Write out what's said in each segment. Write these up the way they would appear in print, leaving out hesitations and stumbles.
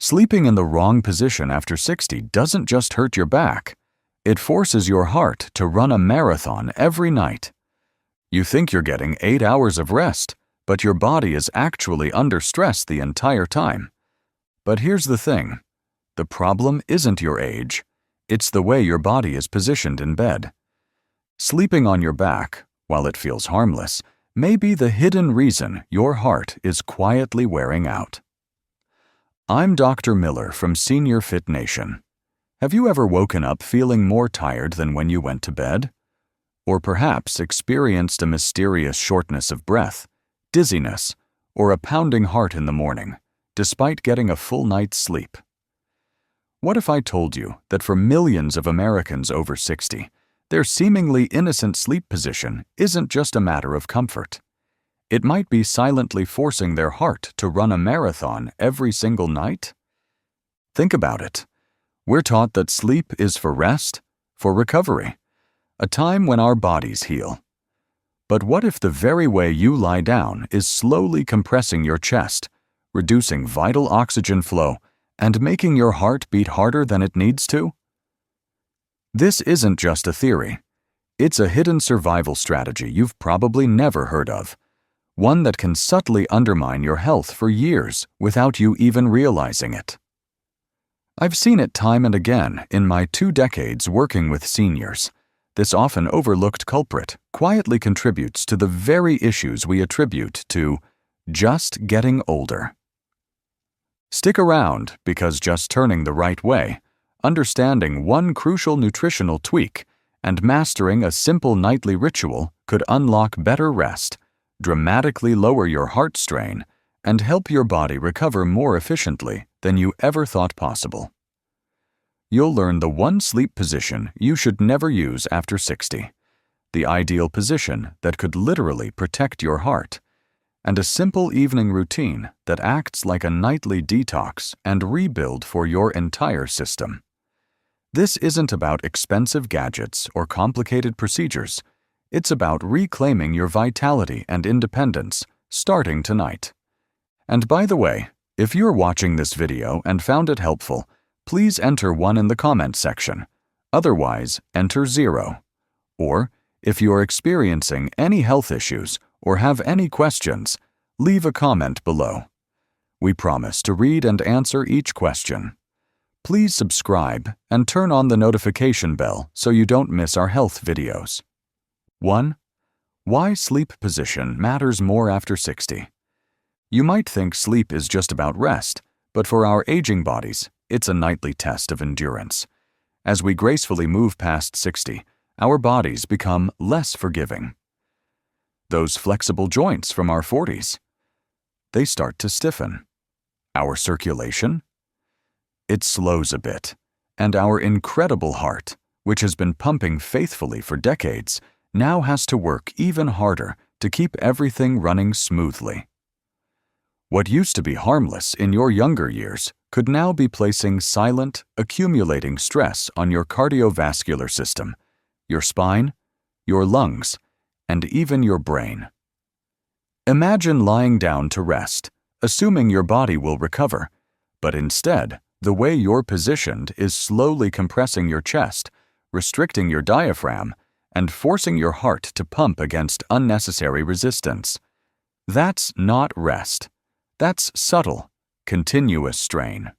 Sleeping in the wrong position after 60 doesn't just hurt your back. It forces your heart to run a marathon every night. You think you're getting 8 hours of rest, but your body is actually under stress the entire time. But here's the thing. The problem isn't your age. It's the way your body is positioned in bed. Sleeping on your back, while it feels harmless, may be the hidden reason your heart is quietly wearing out. I'm Dr. Miller from Senior Fit Nation. Have you ever woken up feeling more tired than when you went to bed? Or perhaps experienced a mysterious shortness of breath, dizziness, or a pounding heart in the morning, despite getting a full night's sleep? What if I told you that for millions of Americans over 60, their seemingly innocent sleep position isn't just a matter of comfort? It might be silently forcing their heart to run a marathon every single night? Think about it. We're taught that sleep is for rest, for recovery, a time when our bodies heal. But what if the very way you lie down is slowly compressing your chest, reducing vital oxygen flow, and making your heart beat harder than it needs to? This isn't just a theory. It's a hidden survival strategy you've probably never heard of, one that can subtly undermine your health for years without you even realizing it. I've seen it time and again in my 2 decades working with seniors. This often overlooked culprit quietly contributes to the very issues we attribute to just getting older. Stick around, because just turning the right way, understanding one crucial nutritional tweak, and mastering a simple nightly ritual could unlock better rest, dramatically lower your heart strain, and help your body recover more efficiently than you ever thought possible. You'll learn the one sleep position you should never use after 60, the ideal position that could literally protect your heart, and a simple evening routine that acts like a nightly detox and rebuild for your entire system. This isn't about expensive gadgets or complicated procedures. It's about reclaiming your vitality and independence, starting tonight. And by the way, if you're watching this video and found it helpful, please enter 1 in the comments section. Otherwise, enter 0. Or, if you're experiencing any health issues or have any questions, leave a comment below. We promise to read and answer each question. Please subscribe and turn on the notification bell so you don't miss our health videos. 1. Why sleep position matters more after 60. You might think sleep is just about rest, but for our aging bodies, it's a nightly test of endurance. As we gracefully move past 60, our bodies become less forgiving. Those flexible joints from our 40s, they start to stiffen. Our circulation? It slows a bit, and our incredible heart, which has been pumping faithfully for decades, now has to work even harder to keep everything running smoothly. What used to be harmless in your younger years could now be placing silent, accumulating stress on your cardiovascular system, your spine, your lungs, and even your brain. Imagine lying down to rest, assuming your body will recover, but instead, the way you're positioned is slowly compressing your chest, restricting your diaphragm, and forcing your heart to pump against unnecessary resistance. That's not rest. That's subtle, continuous strain.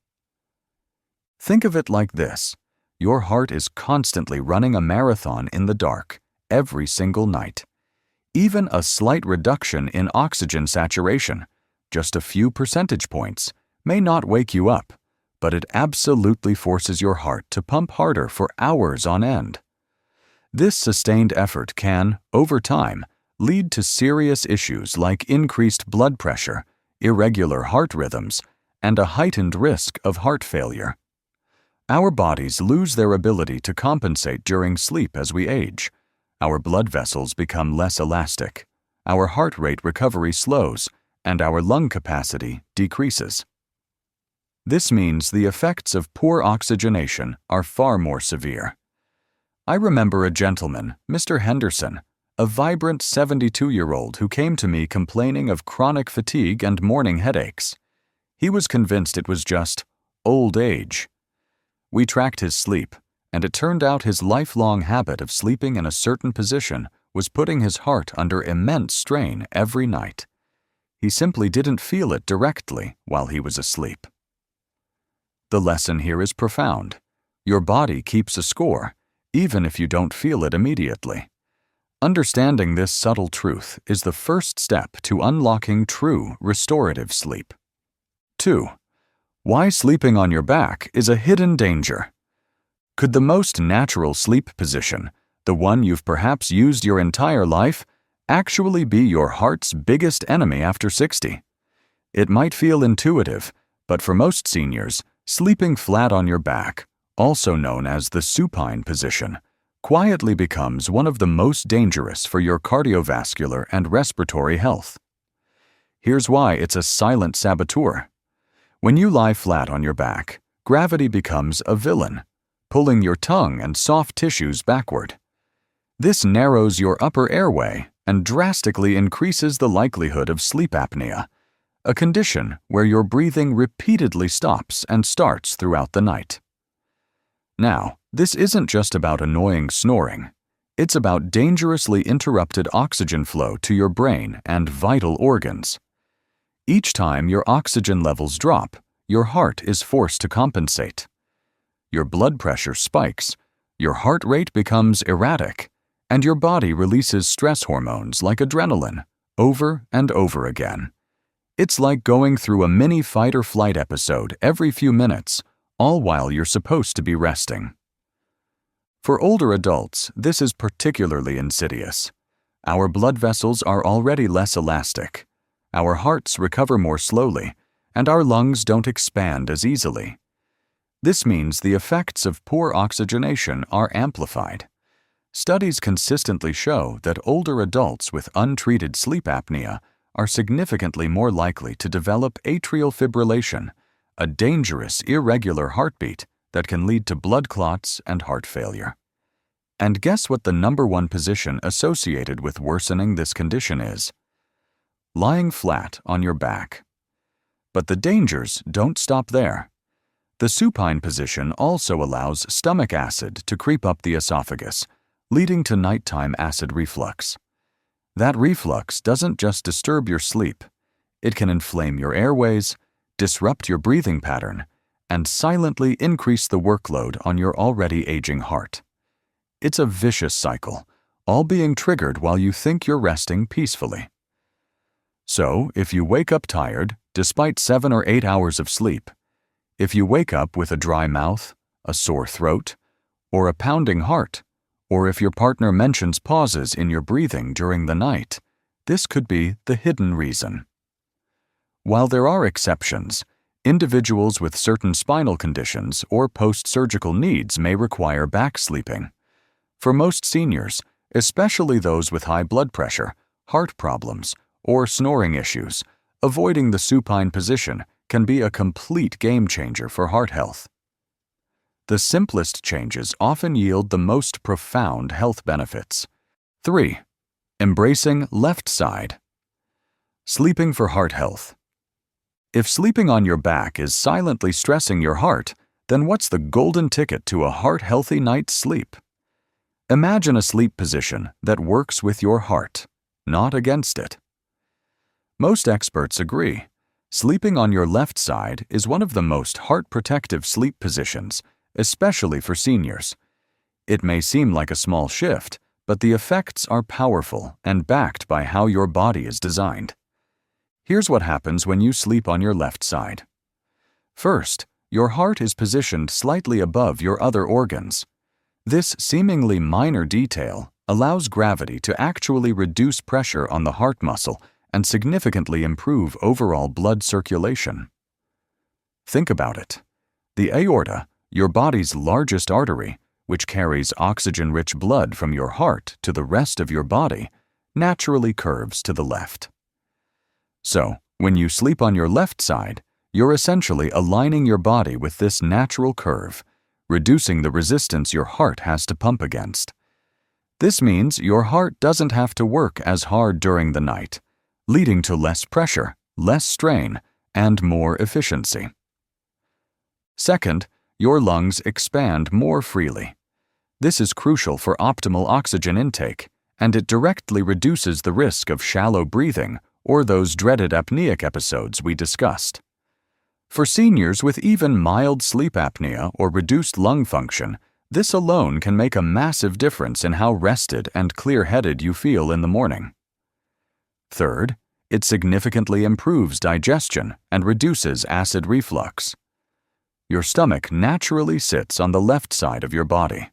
Think of it like this. Your heart is constantly running a marathon in the dark, every single night. Even a slight reduction in oxygen saturation, just a few percentage points, may not wake you up, but it absolutely forces your heart to pump harder for hours on end. This sustained effort can, over time, lead to serious issues like increased blood pressure, irregular heart rhythms, and a heightened risk of heart failure. Our bodies lose their ability to compensate during sleep as we age. Our blood vessels become less elastic, our heart rate recovery slows, and our lung capacity decreases. This means the effects of poor oxygenation are far more severe. I remember a gentleman, Mr. Henderson, a vibrant 72-year-old who came to me complaining of chronic fatigue and morning headaches. He was convinced it was just old age. We tracked his sleep, and it turned out his lifelong habit of sleeping in a certain position was putting his heart under immense strain every night. He simply didn't feel it directly while he was asleep. The lesson here is profound. Your body keeps a score, even if you don't feel it immediately. Understanding this subtle truth is the first step to unlocking true restorative sleep. 2. Why sleeping on your back is a hidden danger. Could the most natural sleep position, the one you've perhaps used your entire life, actually be your heart's biggest enemy after 60? It might feel intuitive, but for most seniors, sleeping flat on your back, also known as the supine position, quietly becomes one of the most dangerous for your cardiovascular and respiratory health. Here's why it's a silent saboteur. When you lie flat on your back, gravity becomes a villain, pulling your tongue and soft tissues backward. This narrows your upper airway and drastically increases the likelihood of sleep apnea, a condition where your breathing repeatedly stops and starts throughout the night. Now, this isn't just about annoying snoring. It's about dangerously interrupted oxygen flow to your brain and vital organs. Each time your oxygen levels drop, your heart is forced to compensate. Your blood pressure spikes, your heart rate becomes erratic, and your body releases stress hormones like adrenaline over and over again. It's like going through a mini fight-or-flight episode every few minutes, all while you're supposed to be resting. For older adults, this is particularly insidious. Our blood vessels are already less elastic. Our hearts recover more slowly, and our lungs don't expand as easily. This means the effects of poor oxygenation are amplified. Studies consistently show that older adults with untreated sleep apnea are significantly more likely to develop atrial fibrillation, a dangerous irregular heartbeat that can lead to blood clots and heart failure. And guess what the #1 position associated with worsening this condition is? Lying flat on your back. But the dangers don't stop there. The supine position also allows stomach acid to creep up the esophagus, leading to nighttime acid reflux. That reflux doesn't just disturb your sleep. It can inflame your airways, disrupt your breathing pattern, and silently increase the workload on your already aging heart. It's a vicious cycle, all being triggered while you think you're resting peacefully. So, if you wake up tired, despite 7 or 8 hours of sleep, if you wake up with a dry mouth, a sore throat, or a pounding heart, or if your partner mentions pauses in your breathing during the night, this could be the hidden reason. While there are exceptions, individuals with certain spinal conditions or post-surgical needs may require back sleeping. For most seniors, especially those with high blood pressure, heart problems, or snoring issues, avoiding the supine position can be a complete game changer for heart health. The simplest changes often yield the most profound health benefits. 3. Embracing left side. Sleeping for heart health. If sleeping on your back is silently stressing your heart, then what's the golden ticket to a heart-healthy night's sleep? Imagine a sleep position that works with your heart, not against it. Most experts agree. Sleeping on your left side is one of the most heart-protective sleep positions, especially for seniors. It may seem like a small shift, but the effects are powerful and backed by how your body is designed. Here's what happens when you sleep on your left side. First, your heart is positioned slightly above your other organs. This seemingly minor detail allows gravity to actually reduce pressure on the heart muscle and significantly improve overall blood circulation. Think about it. The aorta, your body's largest artery, which carries oxygen-rich blood from your heart to the rest of your body, naturally curves to the left. So, when you sleep on your left side, you're essentially aligning your body with this natural curve, reducing the resistance your heart has to pump against. This means your heart doesn't have to work as hard during the night, leading to less pressure, less strain, and more efficiency. Second, your lungs expand more freely. This is crucial for optimal oxygen intake, and it directly reduces the risk of shallow breathing or those dreaded apneic episodes we discussed. For seniors with even mild sleep apnea or reduced lung function, this alone can make a massive difference in how rested and clear-headed you feel in the morning. Third, it significantly improves digestion and reduces acid reflux. Your stomach naturally sits on the left side of your body.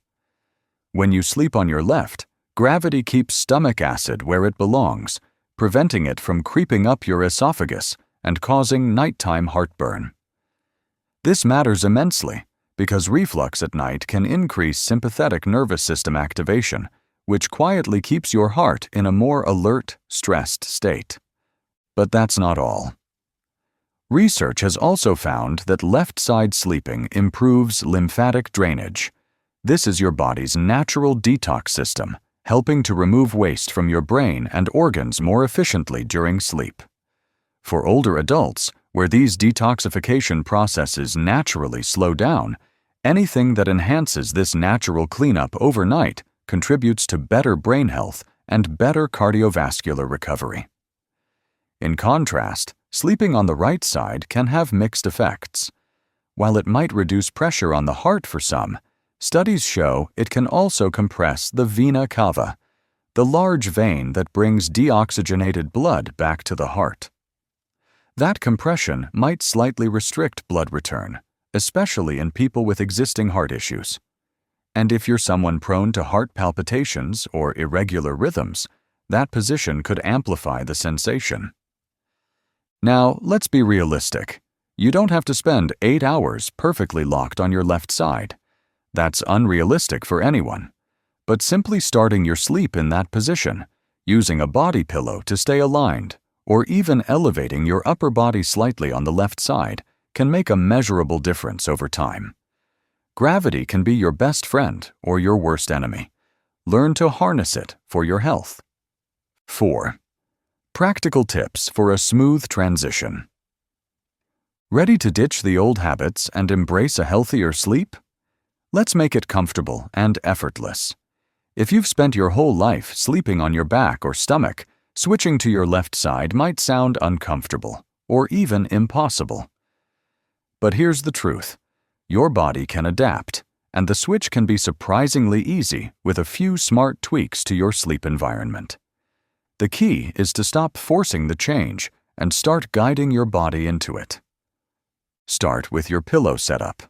When you sleep on your left, gravity keeps stomach acid where it belongs, preventing it from creeping up your esophagus and causing nighttime heartburn. This matters immensely because reflux at night can increase sympathetic nervous system activation, which quietly keeps your heart in a more alert, stressed state. But that's not all. Research has also found that left-side sleeping improves lymphatic drainage. This is your body's natural detox system, helping to remove waste from your brain and organs more efficiently during sleep. For older adults, where these detoxification processes naturally slow down, anything that enhances this natural cleanup overnight contributes to better brain health and better cardiovascular recovery. In contrast, sleeping on the right side can have mixed effects. While it might reduce pressure on the heart for some, studies show it can also compress the vena cava, the large vein that brings deoxygenated blood back to the heart. That compression might slightly restrict blood return, especially in people with existing heart issues. And if you're someone prone to heart palpitations or irregular rhythms, that position could amplify the sensation. Now, let's be realistic. You don't have to spend 8 hours perfectly locked on your left side. That's unrealistic for anyone. But simply starting your sleep in that position, using a body pillow to stay aligned, or even elevating your upper body slightly on the left side can make a measurable difference over time. Gravity can be your best friend or your worst enemy. Learn to harness it for your health. 4. Practical tips for a smooth transition. Ready to ditch the old habits and embrace a healthier sleep? Let's make it comfortable and effortless. If you've spent your whole life sleeping on your back or stomach, switching to your left side might sound uncomfortable or even impossible. But here's the truth. Your body can adapt, and the switch can be surprisingly easy with a few smart tweaks to your sleep environment. The key is to stop forcing the change and start guiding your body into it. Start with your pillow setup.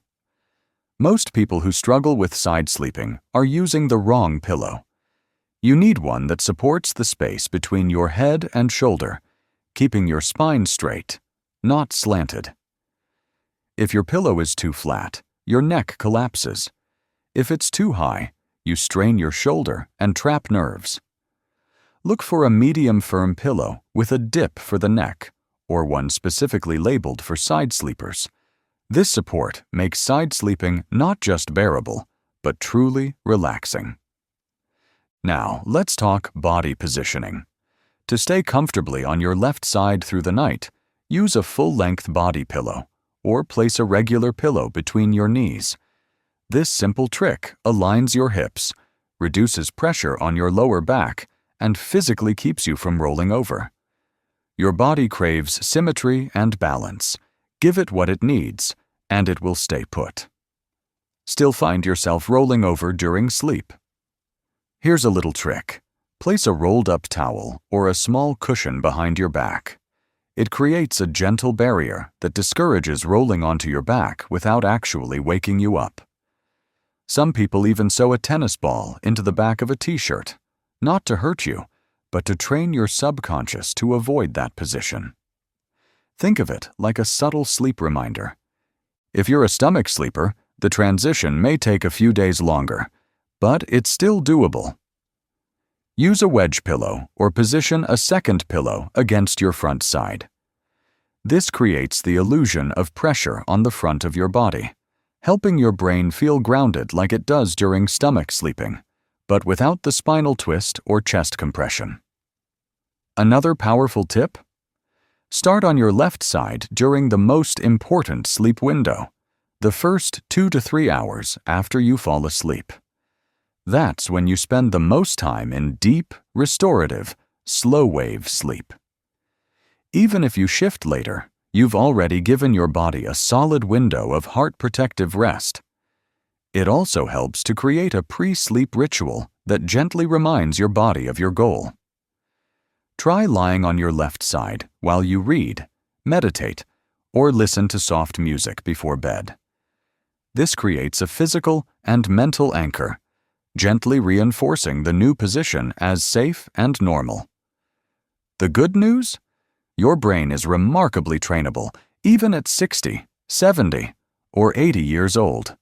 Most people who struggle with side sleeping are using the wrong pillow. You need one that supports the space between your head and shoulder, keeping your spine straight, not slanted. If your pillow is too flat, your neck collapses. If it's too high, you strain your shoulder and trap nerves. Look for a medium-firm pillow with a dip for the neck, or one specifically labeled for side sleepers. This support makes side sleeping not just bearable, but truly relaxing. Now, let's talk body positioning. To stay comfortably on your left side through the night, use a full-length body pillow, or place a regular pillow between your knees. This simple trick aligns your hips, reduces pressure on your lower back, and physically keeps you from rolling over. Your body craves symmetry and balance. Give it what it needs, and it will stay put. Still find yourself rolling over during sleep? Here's a little trick. Place a rolled-up towel or a small cushion behind your back. It creates a gentle barrier that discourages rolling onto your back without actually waking you up. Some people even sew a tennis ball into the back of a t-shirt, not to hurt you, but to train your subconscious to avoid that position. Think of it like a subtle sleep reminder. If you're a stomach sleeper, the transition may take a few days longer, but it's still doable. Use a wedge pillow or position a second pillow against your front side. This creates the illusion of pressure on the front of your body, helping your brain feel grounded like it does during stomach sleeping, but without the spinal twist or chest compression. Another powerful tip? Start on your left side during the most important sleep window, the first 2 to 3 hours after you fall asleep. That's when you spend the most time in deep, restorative, slow-wave sleep. Even if you shift later, you've already given your body a solid window of heart-protective rest. It also helps to create a pre-sleep ritual that gently reminds your body of your goal. Try lying on your left side while you read, meditate, or listen to soft music before bed. This creates a physical and mental anchor, gently reinforcing the new position as safe and normal. The good news? Your brain is remarkably trainable, even at 60, 70, or 80 years old.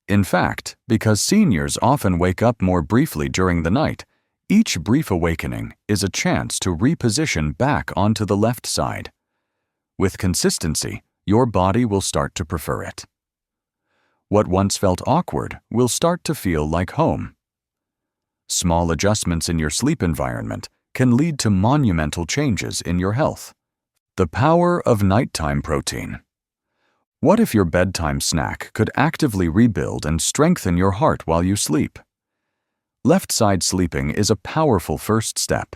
In fact, because seniors often wake up more briefly during the night, each brief awakening is a chance to reposition back onto the left side. With consistency, your body will start to prefer it. What once felt awkward will start to feel like home. Small adjustments in your sleep environment can lead to monumental changes in your health. The power of nighttime protein. What if your bedtime snack could actively rebuild and strengthen your heart while you sleep? Left-side sleeping is a powerful first step,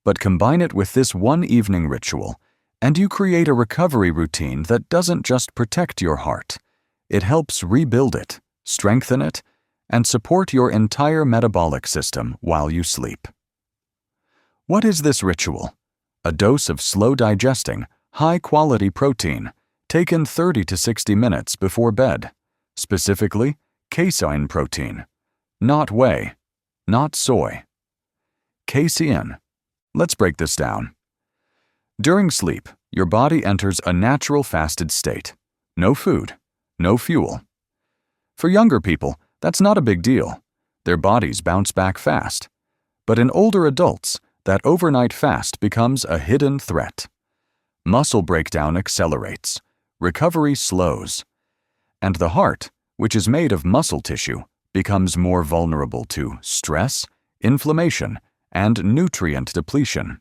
but combine it with this one evening ritual, and you create a recovery routine that doesn't just protect your heart. It helps rebuild it, strengthen it, and support your entire metabolic system while you sleep. What is this ritual? A dose of slow-digesting, high-quality protein, taken 30 to 60 minutes before bed, specifically casein protein, not whey, not soy. Casein. Let's break this down. During sleep, your body enters a natural fasted state. No food, no fuel. For younger people, that's not a big deal. Their bodies bounce back fast. But in older adults, that overnight fast becomes a hidden threat. Muscle breakdown accelerates, recovery slows, and the heart, which is made of muscle tissue, becomes more vulnerable to stress, inflammation, and nutrient depletion.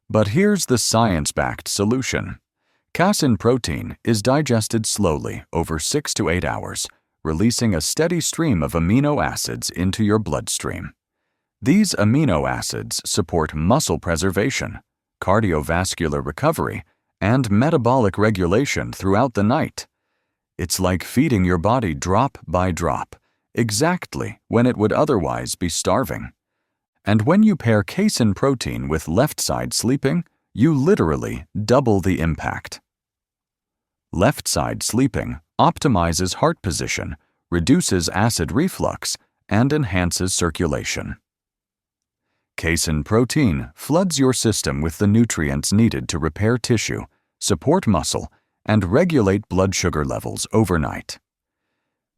But here's the science-backed solution. Casein protein is digested slowly over 6 to 8 hours, releasing a steady stream of amino acids into your bloodstream. These amino acids support muscle preservation, cardiovascular recovery, and metabolic regulation throughout the night. It's like feeding your body drop by drop, exactly when it would otherwise be starving. And when you pair casein protein with left-side sleeping, you literally double the impact. Left-side sleeping optimizes heart position, reduces acid reflux, and enhances circulation. Casein protein floods your system with the nutrients needed to repair tissue, support muscle, and regulate blood sugar levels overnight.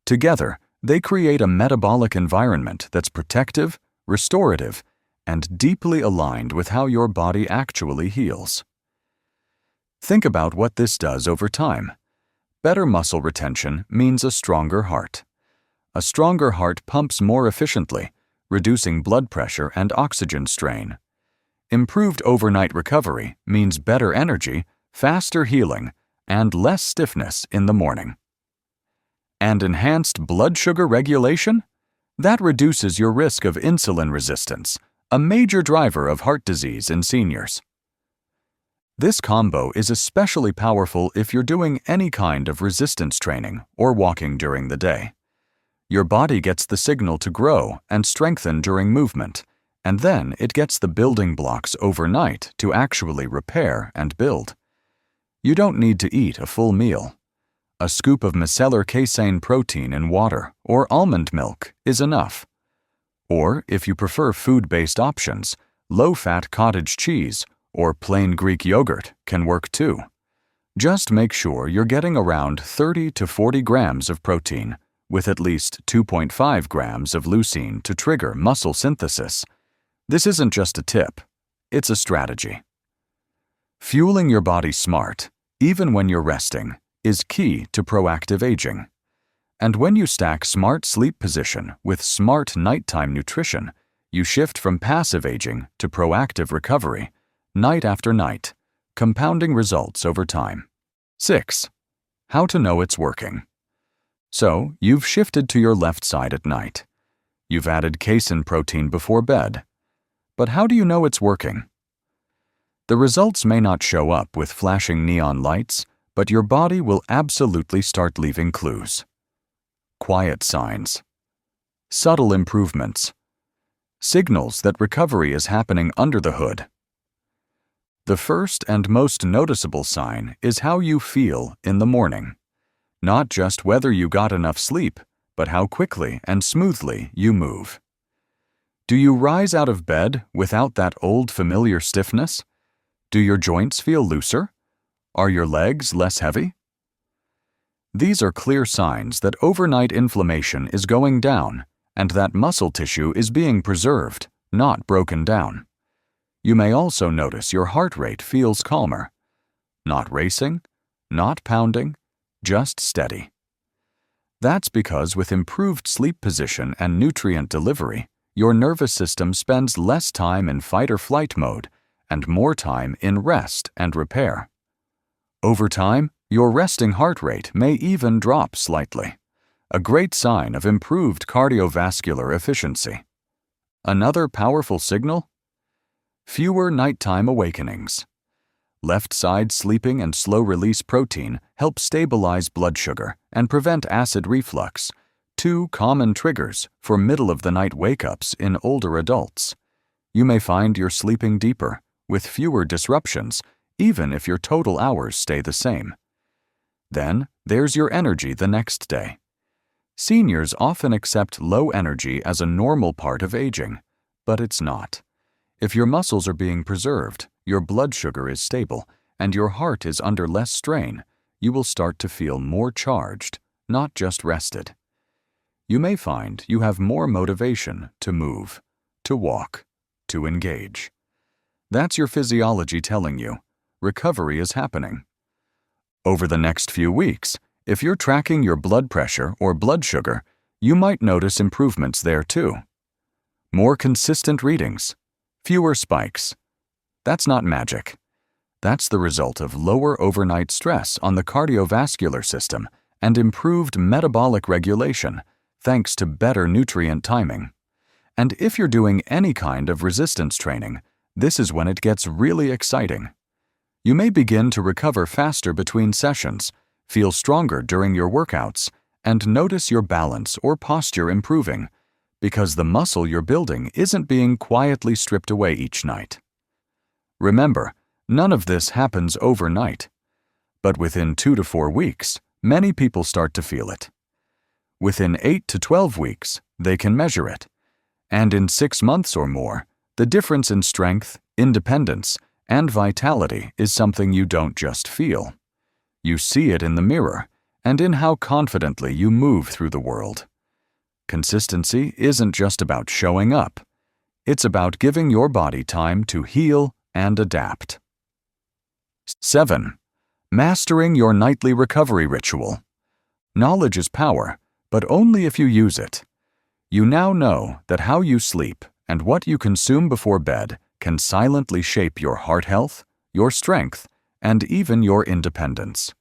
Together, they create a metabolic environment that's protective, restorative, and deeply aligned with how your body actually heals. Think about what this does over time. Better muscle retention means a stronger heart. A stronger heart pumps more efficiently, reducing blood pressure and oxygen strain. Improved overnight recovery means better energy, faster healing, and less stiffness in the morning. And enhanced blood sugar regulation? That reduces your risk of insulin resistance, a major driver of heart disease in seniors. This combo is especially powerful if you're doing any kind of resistance training or walking during the day. Your body gets the signal to grow and strengthen during movement, and then it gets the building blocks overnight to actually repair and build. You don't need to eat a full meal. A scoop of micellar casein protein in water or almond milk is enough. Or, if you prefer food-based options, low-fat cottage cheese or plain Greek yogurt can work too. Just make sure you're getting around 30 to 40 grams of protein, with at least 2.5 grams of leucine to trigger muscle synthesis. This isn't just a tip, it's a strategy. Fueling your body smart, even when you're resting, is key to proactive aging. And when you stack smart sleep position with smart nighttime nutrition, you shift from passive aging to proactive recovery, night after night, compounding results over time. 6. How to know it's working. So, you've shifted to your left side at night. You've added casein protein before bed. But how do you know it's working? The results may not show up with flashing neon lights, but your body will absolutely start leaving clues. Quiet signs. Subtle improvements. Signals that recovery is happening under the hood. The first and most noticeable sign is how you feel in the morning. Not just whether you got enough sleep, but how quickly and smoothly you move. Do you rise out of bed without that old familiar stiffness? Do your joints feel looser? Are your legs less heavy? These are clear signs that overnight inflammation is going down and that muscle tissue is being preserved, not broken down. You may also notice your heart rate feels calmer. Not racing, not pounding, just steady. That's because with improved sleep position and nutrient delivery, your nervous system spends less time in fight or flight mode and more time in rest and repair. Over time, your resting heart rate may even drop slightly, a great sign of improved cardiovascular efficiency. Another powerful signal? Fewer nighttime awakenings. Left side sleeping and slow-release protein help stabilize blood sugar and prevent acid reflux, two common triggers for middle-of-the-night wake-ups in older adults. You may find you're sleeping deeper, with fewer disruptions, even if your total hours stay the same. Then, there's your energy the next day. Seniors often accept low energy as a normal part of aging, but it's not. If your muscles are being preserved, your blood sugar is stable, and your heart is under less strain, you will start to feel more charged, not just rested. You may find you have more motivation to move, to walk, to engage. That's your physiology telling you recovery is happening. Over the next few weeks, if you're tracking your blood pressure or blood sugar, you might notice improvements there too. More consistent readings, fewer spikes. That's not magic. That's the result of lower overnight stress on the cardiovascular system and improved metabolic regulation, thanks to better nutrient timing. And if you're doing any kind of resistance training, this is when it gets really exciting. You may begin to recover faster between sessions, feel stronger during your workouts, and notice your balance or posture improving, because the muscle you're building isn't being quietly stripped away each night. Remember, none of this happens overnight. But within 2 to 4 weeks, many people start to feel it. Within 8 to 12 weeks, they can measure it. And in 6 months or more, the difference in strength, independence, and vitality is something you don't just feel. You see it in the mirror and in how confidently you move through the world. Consistency isn't just about showing up. It's about giving your body time to heal and adapt. 7. Mastering your nightly recovery ritual. Knowledge is power, but only if you use it. You now know that how you sleep and what you consume before bed can silently shape your heart health, your strength, and even your independence.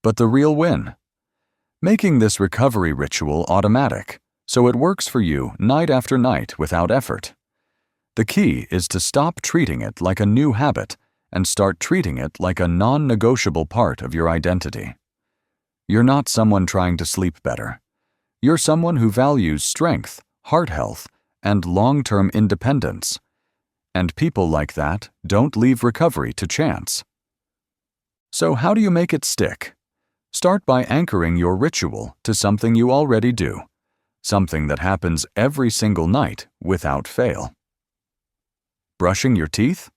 But the real win? Making this recovery ritual automatic, so it works for you night after night without effort. The key is to stop treating it like a new habit and start treating it like a non-negotiable part of your identity. You're not someone trying to sleep better. You're someone who values strength, heart health, and long-term independence. And people like that don't leave recovery to chance. So how do you make it stick? Start by anchoring your ritual to something you already do, something that happens every single night without fail. Brushing your teeth?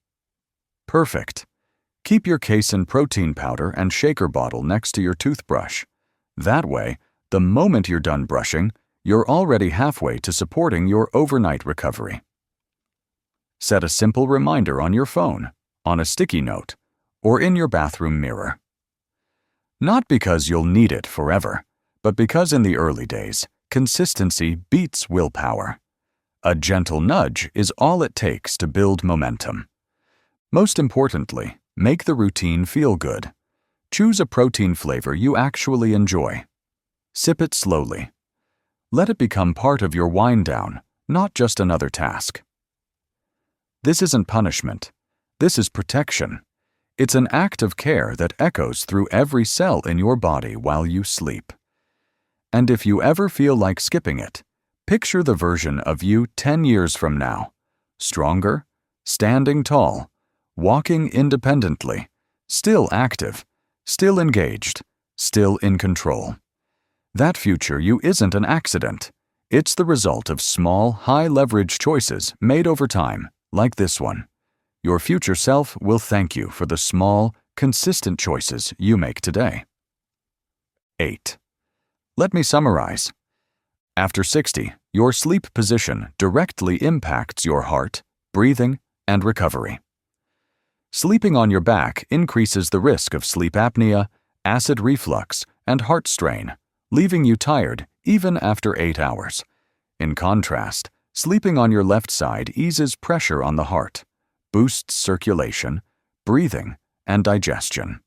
Perfect. Keep your casein protein powder and shaker bottle next to your toothbrush. That way, the moment you're done brushing, you're already halfway to supporting your overnight recovery. Set a simple reminder on your phone, on a sticky note, or in your bathroom mirror. Not because you'll need it forever, but because in the early days, consistency beats willpower. A gentle nudge is all it takes to build momentum. Most importantly, make the routine feel good. Choose a protein flavor you actually enjoy. Sip it slowly. Let it become part of your wind down, not just another task. This isn't punishment. This is protection. It's an act of care that echoes through every cell in your body while you sleep. And if you ever feel like skipping it, picture the version of you 10 years from now. Stronger, standing tall, walking independently, still active, still engaged, still in control. That future you isn't an accident. It's the result of small, high-leverage choices made over time, like this one. Your future self will thank you for the small, consistent choices you make today. 8. Let me summarize. After 60, your sleep position directly impacts your heart, breathing, and recovery. Sleeping on your back increases the risk of sleep apnea, acid reflux, and heart strain, leaving you tired even after 8 hours. In contrast, sleeping on your left side eases pressure on the heart, boosts circulation, breathing, and digestion.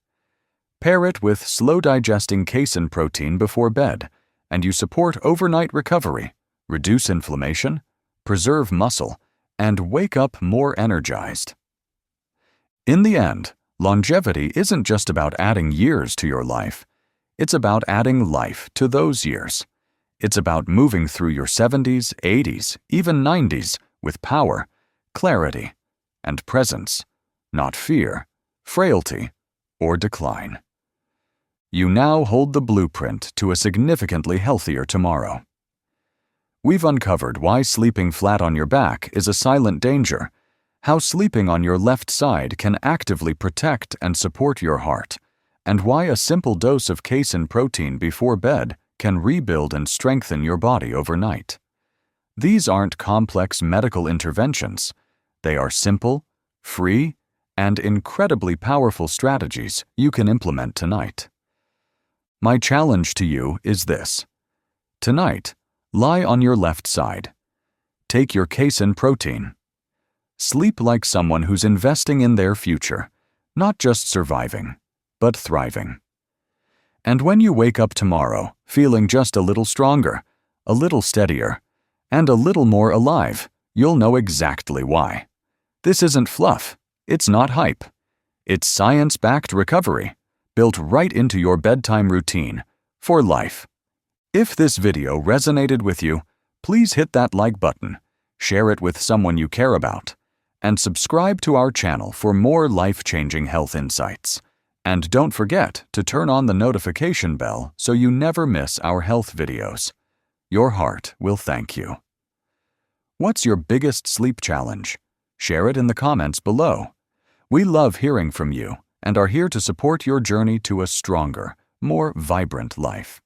Pair it with slow-digesting casein protein before bed, and you support overnight recovery, reduce inflammation, preserve muscle, and wake up more energized. In the end, longevity isn't just about adding years to your life. It's about adding life to those years. It's about moving through your 70s, 80s, even 90s with power, clarity, and presence, not fear, frailty, or decline. You now hold the blueprint to a significantly healthier tomorrow. We've uncovered why sleeping flat on your back is a silent danger, how sleeping on your left side can actively protect and support your heart, and why a simple dose of casein protein before bed can rebuild and strengthen your body overnight. These aren't complex medical interventions. They are simple, free, and incredibly powerful strategies you can implement tonight. My challenge to you is this. Tonight, lie on your left side. Take your casein protein. Sleep like someone who's investing in their future, not just surviving, but thriving. And when you wake up tomorrow, feeling just a little stronger, a little steadier, and a little more alive, you'll know exactly why. This isn't fluff. It's not hype. It's science-backed recovery, built right into your bedtime routine, for life. If this video resonated with you, please hit that like button, share it with someone you care about, and subscribe to our channel for more life-changing health insights. And don't forget to turn on the notification bell so you never miss our health videos. Your heart will thank you. What's your biggest sleep challenge? Share it in the comments below. We love hearing from you and are here to support your journey to a stronger, more vibrant life.